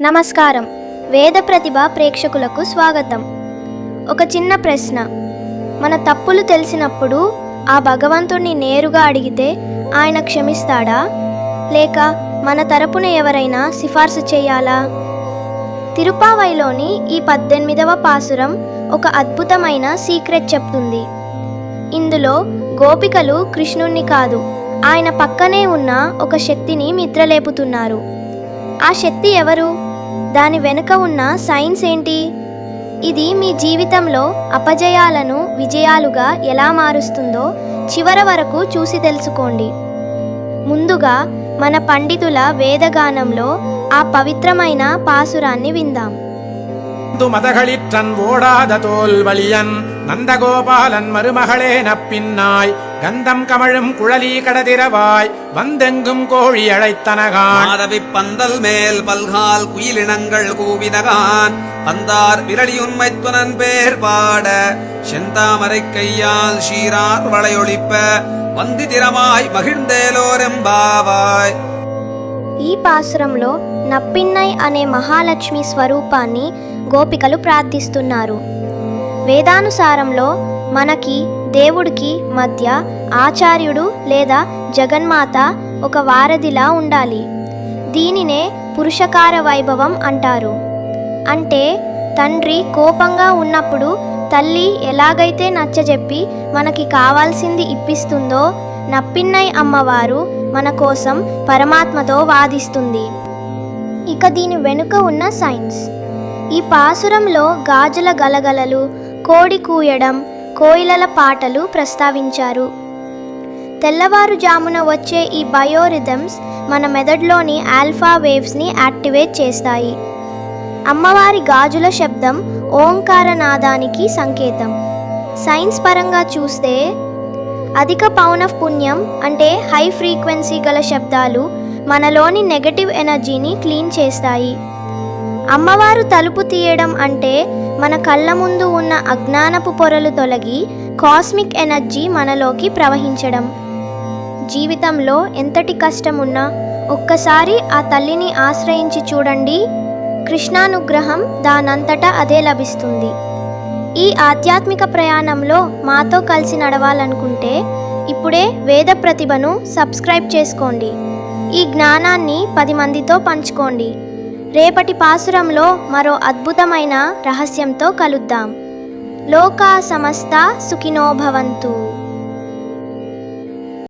నమస్కారం. వేద ప్రతిభ ప్రేక్షకులకు స్వాగతం. ఒక చిన్న ప్రశ్న. మన తప్పులు తెలిసినప్పుడు ఆ భగవంతుణ్ణి నేరుగా అడిగితే ఆయన క్షమిస్తాడా, లేక మన తరపున ఎవరైనా సిఫార్సు చేయాలా? తిరుపావైలోని ఈ 18వ పాసురం ఒక అద్భుతమైన సీక్రెట్ చెప్తుంది. ఇందులో గోపికలు కృష్ణుణ్ణి కాదు, ఆయన పక్కనే ఉన్న ఒక శక్తిని నిద్రలేపుతున్నారు. ఆ శక్తి ఎవరు? దాని వెనుక ఉన్న సైన్స్ ఏంటి? ఇది మీ జీవితంలో అపజయాలను విజయాలుగా ఎలా మారుస్తుందో చివరి వరకు చూసి తెలుసుకోండి. ముందుగా మన పండితుల వేదగానంలో ఆ పవిత్రమైన పాసురాన్ని విందాం. மதகளிற்றன் ஓடாத தோல் வலியன் நந்தகோபாலன் மருமகளே நப்பின்னாய் கந்தம் கமழும் குழலி கடதிரவாய் வந்தெங்கும் கோழி அழைத்தனகான் மாதவி பந்தல் மேல் பல்கால் குயிலினங்கள் கூவினகான் பந்தார் விரலியுண்மைத்துனன் பேர் பாட செந்தாமரை கையால் ஷீரார் வளையொழிப்ப வந்தி திறமாய் மகிழ்ந்தேலோரெம்பாவாய். ఈ పాసురంలో నప్పిన్నై అనే మహాలక్ష్మి స్వరూపాన్ని గోపికలు ప్రార్థిస్తున్నారు. వేదానుసారంలో మనకి దేవుడికి మధ్య ఆచార్యుడు లేదా జగన్మాత ఒక వారధిలా ఉండాలి. దీనినే పురుషకార వైభవం అంటారు. అంటే తండ్రి కోపంగా ఉన్నప్పుడు తల్లి ఎలాగైతే నచ్చజెప్పి మనకి కావాల్సింది ఇప్పిస్తుందో, నప్పిన్నై అమ్మవారు మన కోసం పరమాత్మతో వాదిస్తుంది. ఇక దీని వెనుక ఉన్న సైన్స్. ఈ పాసురంలో గాజుల గలగలలు, కోడి కూయడం, కోయిలల పాటలు ప్రస్తావించారు. తెల్లవారుజామున వచ్చే ఈ బయోరిథమ్స్ మన మెదడులోని ఆల్ఫా వేవ్స్ని యాక్టివేట్ చేస్తాయి. అమ్మవారి గాజుల శబ్దం ఓంకార నాదానికి సంకేతం. సైన్స్ పరంగా చూస్తే అధిక పౌనః పుణ్యం అంటే హై ఫ్రీక్వెన్సీ గల శబ్దాలు మనలోని నెగటివ్ ఎనర్జీని క్లీన్ చేస్తాయి. అమ్మవారు తలుపు తీయడం అంటే మన కళ్ళ ముందు ఉన్న అజ్ఞానపు పొరలు తొలగి కాస్మిక్ ఎనర్జీ మనలోకి ప్రవహించడం. జీవితంలో ఎంతటి కష్టం ఉన్నా ఒక్కసారి ఆ తల్లిని ఆశ్రయించి చూడండి, కృష్ణానుగ్రహం దానంతటా అదే లభిస్తుంది. ఈ ఆధ్యాత్మిక ప్రయాణంలో మాతో కలిసి నడవాలనుకుంటే ఇప్పుడే వేద ప్రతిభను సబ్స్క్రైబ్ చేసుకోండి. ఈ జ్ఞానాన్ని 10 మందితో పంచుకోండి. రేపటి పాసురంలో మరో అద్భుతమైన రహస్యంతో కలుద్దాం. లోకా సమస్త సుఖినో భవంతు.